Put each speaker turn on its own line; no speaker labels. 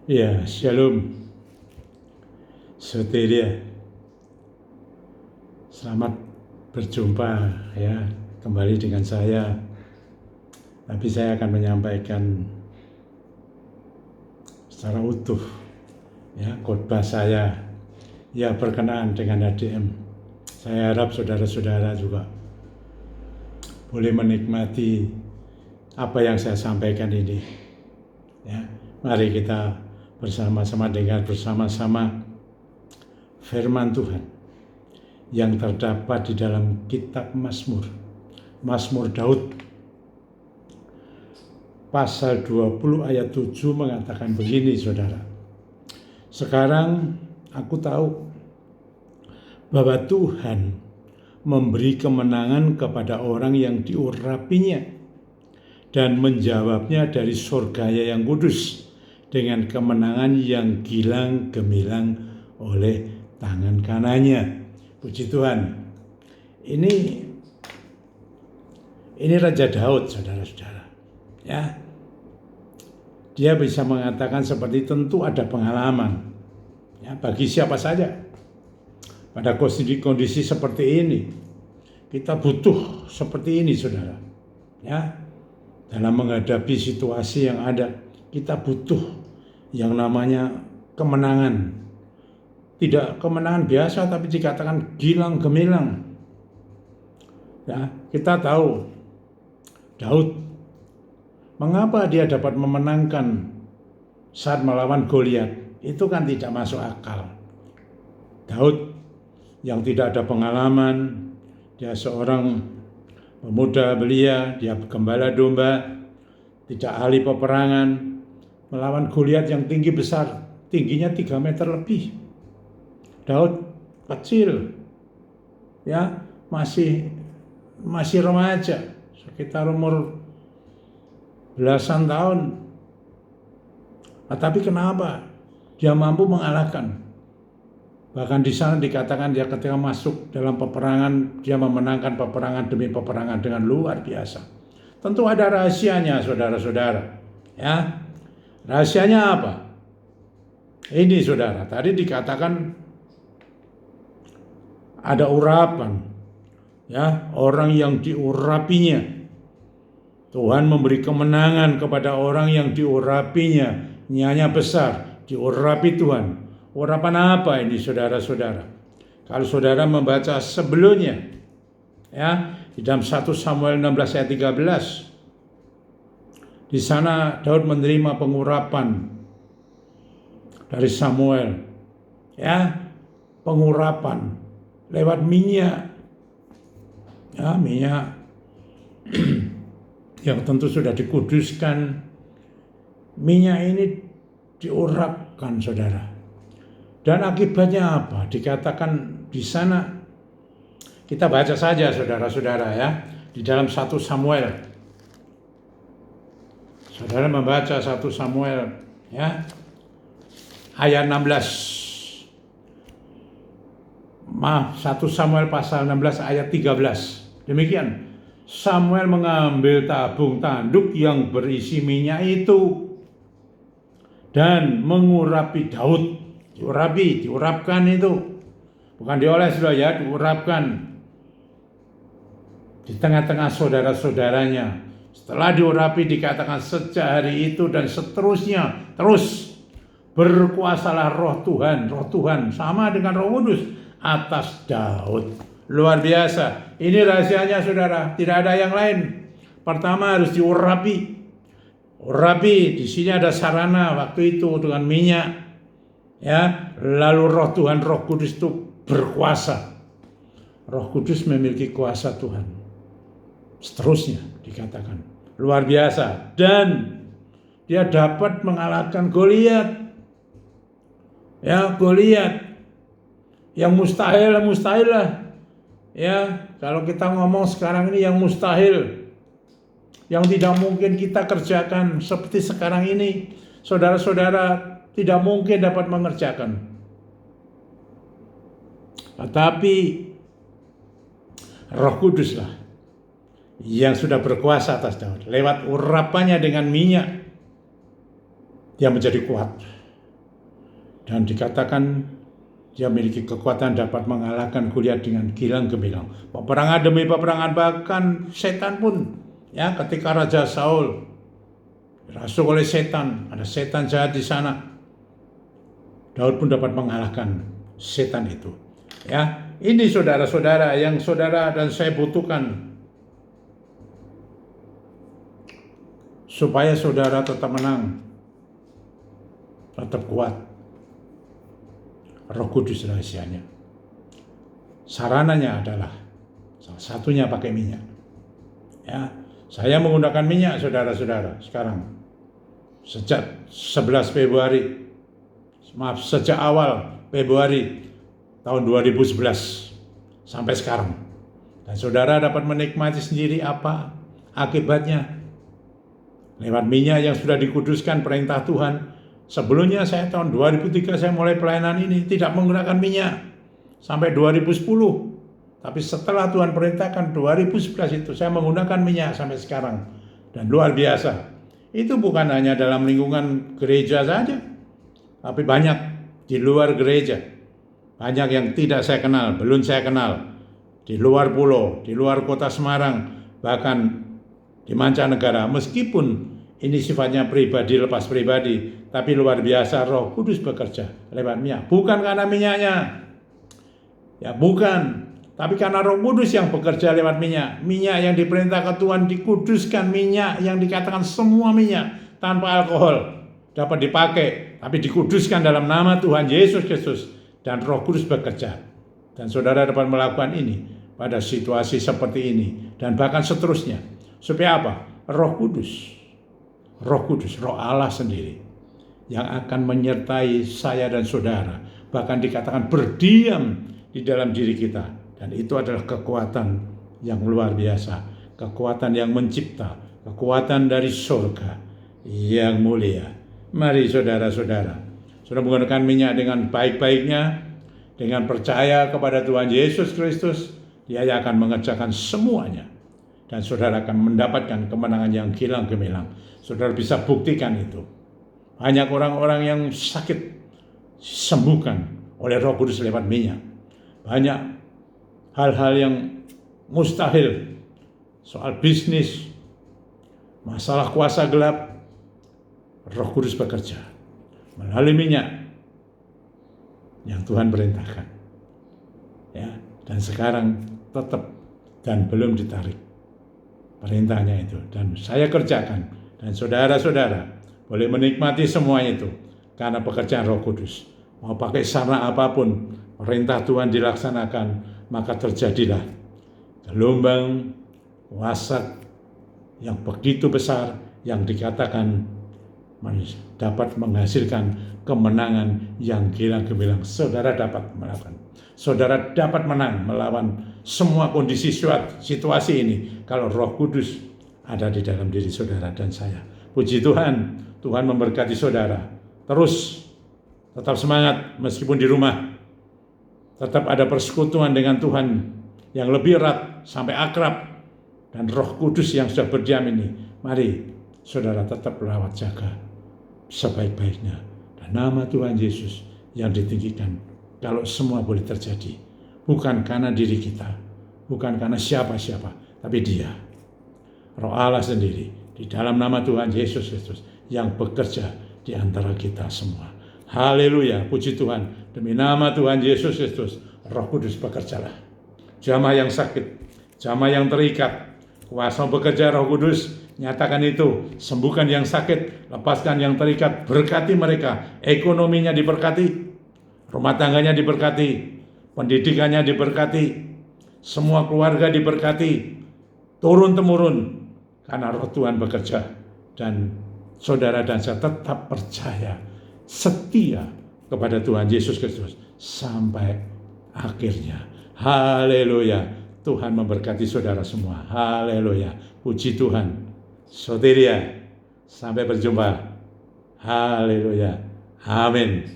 Ya, Shalom, Soteria. Selamat berjumpa ya, kembali dengan saya. Tapi saya akan menyampaikan secara utuh ya khotbah saya ya berkenaan dengan HDM. Saya harap saudara-saudara juga boleh menikmati apa yang saya sampaikan ini. Ya, mari kita bersama-sama dengar bersama-sama firman Tuhan yang terdapat di dalam kitab Mazmur Daud pasal 20 ayat 7 mengatakan begini, saudara. Sekarang aku tahu bahwa Tuhan memberi kemenangan kepada orang yang diurapinya dan menjawabnya dari surganya yang kudus dengan kemenangan yang gilang gemilang oleh tangan kanannya. Puji Tuhan. Ini Raja Daud, saudara-saudara. Ya. Dia bisa mengatakan seperti tentu ada pengalaman. Ya, bagi siapa saja. Pada kondisi seperti ini, kita butuh seperti ini, saudara. Ya. Dalam menghadapi situasi yang ada, kita butuh yang namanya kemenangan. Tidak kemenangan biasa, tapi dikatakan gilang gemilang. Ya, kita tahu Daud, mengapa dia dapat memenangkan saat melawan Goliat? Itu kan tidak masuk akal. Daud yang tidak ada pengalaman, dia seorang pemuda belia, dia gembala domba, tidak ahli peperangan, melawan Goliat yang tinggi besar, tingginya 3 meter lebih. Daud kecil, ya masih remaja, sekitar umur belasan tahun. Nah, tapi kenapa dia mampu mengalahkan? Bahkan di sana dikatakan dia ketika masuk dalam peperangan, dia memenangkan peperangan demi peperangan dengan luar biasa. Tentu ada rahasianya, saudara-saudara. Ya, rahasianya apa? Ini, saudara, tadi dikatakan ada urapan, ya, orang yang diurapinya. Tuhan memberi kemenangan kepada orang yang diurapinya. Nyanya besar, diurapi Tuhan. Urapan apa ini, saudara-saudara? Kalau saudara membaca sebelumnya, ya, di dalam 1 Samuel 16 ayat 13, di sana Daud menerima pengurapan dari Samuel, ya, pengurapan lewat minyak, ya, minyak yang tentu sudah dikuduskan. Minyak ini diurapkan, saudara. Dan akibatnya apa? Dikatakan di sana, kita baca saja, saudara-saudara, ya, di dalam 1 Samuel. Saudara membaca 1 Samuel, ya, ayat 16. 1 Samuel pasal 16 ayat 13. Demikian, Samuel mengambil tabung tanduk yang berisi minyak itu dan mengurapi Daud. Diurapkan itu. Bukan dioles loh, ya, diurapkan di tengah-tengah saudara-saudaranya. Setelah diurapi dikatakan sejak hari itu dan seterusnya, terus berkuasalah roh Tuhan sama dengan Roh Kudus atas Daud. Luar biasa. Ini rahasianya, saudara. Tidak ada yang lain. Pertama harus diurapi. Urapi, di sini ada sarana waktu itu dengan minyak. Ya, lalu roh Tuhan, Roh Kudus itu berkuasa. Roh Kudus memiliki kuasa Tuhan. Seterusnya dikatakan. Luar biasa. Dan dia dapat mengalahkan Goliat. Ya, Goliat yang mustahil lah. Ya, kalau kita ngomong sekarang ini yang mustahil, yang tidak mungkin kita kerjakan seperti sekarang ini, saudara-saudara tidak mungkin dapat mengerjakan. Tetapi Roh Kuduslah yang sudah berkuasa atas Daud. Lewat urapannya dengan minyak, dia menjadi kuat. Dan dikatakan dia memiliki kekuatan dapat mengalahkan Goliat dengan gilang gemilang. Peperangan demi peperangan, bahkan setan pun, ya, ketika Raja Saul dirasuk oleh setan, ada setan jahat di sana, Daud pun dapat mengalahkan setan itu. Ya, ini saudara-saudara yang saudara dan saya butuhkan supaya saudara tetap menang, tetap kuat. Roh Kudus rahasianya. Sarananya adalah salah satunya pakai minyak. Ya, saya menggunakan minyak saudara-saudara sekarang. Sejak 11 Februari, sejak awal Februari tahun 2011 sampai sekarang. Dan saudara dapat menikmati sendiri apa akibatnya. Lewat minyak yang sudah dikuduskan perintah Tuhan. Sebelumnya saya tahun 2003 saya mulai pelayanan ini tidak menggunakan minyak sampai 2010. Tapi setelah Tuhan perintahkan 2011 itu saya menggunakan minyak sampai sekarang. Dan luar biasa. Itu bukan hanya dalam lingkungan gereja saja, tapi banyak di luar gereja. Banyak yang tidak saya kenal, belum saya kenal. Di luar pulau, di luar kota Semarang, bahkan di mancanegara. Meskipun ini sifatnya pribadi, lepas pribadi, tapi luar biasa Roh Kudus bekerja lewat minyak. Bukan karena minyaknya, ya bukan, tapi karena Roh Kudus yang bekerja lewat minyak. Minyak yang diperintahkan Tuhan dikuduskan, minyak yang dikatakan semua minyak tanpa alkohol dapat dipakai, tapi dikuduskan dalam nama Tuhan Yesus Kristus, dan Roh Kudus bekerja. Dan saudara dapat melakukan ini pada situasi seperti ini dan bahkan seterusnya. Supaya apa? Roh Kudus, Roh Allah sendiri yang akan menyertai saya dan saudara, bahkan dikatakan berdiam di dalam diri kita. Dan itu adalah kekuatan yang luar biasa, kekuatan yang mencipta, kekuatan dari surga yang mulia. Mari saudara-saudara, sudah menggunakan minyak dengan baik-baiknya, dengan percaya kepada Tuhan Yesus Kristus, Dia akan mengerjakan semuanya. Dan saudara akan mendapatkan kemenangan yang gilang gemilang. Saudara bisa buktikan itu. Banyak orang-orang yang sakit sembuhkan oleh Roh Kudus lewat minyak. Banyak hal-hal yang mustahil, soal bisnis, masalah kuasa gelap, Roh Kudus bekerja melalui minyak yang Tuhan perintahkan. Ya, dan sekarang tetap dan belum ditarik perintahnya itu, dan saya kerjakan, dan saudara-saudara boleh menikmati semua itu karena pekerjaan Roh Kudus. Mau pakai sarana apapun, perintah Tuhan dilaksanakan, maka terjadilah gelombang kuasa yang begitu besar yang dikatakan dapat menghasilkan kemenangan yang gilang gemilang. Saudara dapat melakukan. Saudara dapat menang melawan semua kondisi situasi ini kalau Roh Kudus ada di dalam diri saudara dan saya. Puji Tuhan, Tuhan memberkati saudara. Terus tetap semangat meskipun di rumah. Tetap ada persekutuan dengan Tuhan yang lebih erat sampai akrab, dan Roh Kudus yang sudah berdiam ini. Mari saudara tetap merawat jaga sebaik-baiknya, dan nama Tuhan Yesus yang ditinggikan. Kalau semua boleh terjadi, bukan karena diri kita, bukan karena siapa-siapa, tapi Dia, Roh Allah sendiri, di dalam nama Tuhan Yesus Kristus yang bekerja di antara kita semua. Haleluya, puji Tuhan. Demi nama Tuhan Yesus Kristus, Roh Kudus bekerjalah. Jamaah yang sakit, jamaah yang terikat, kuasa bekerja Roh Kudus, nyatakan itu, sembuhkan yang sakit, lepaskan yang terikat, berkati mereka, ekonominya diberkati, rumah tangganya diberkati, pendidikannya diberkati, semua keluarga diberkati, turun-temurun, karena Roh Tuhan bekerja. Dan saudara dan saya tetap percaya, setia kepada Tuhan Yesus Kristus sampai akhirnya. Haleluya. Tuhan memberkati saudara semua. Haleluya. Puji Tuhan. Soteria. Sampai berjumpa. Haleluya. Amin.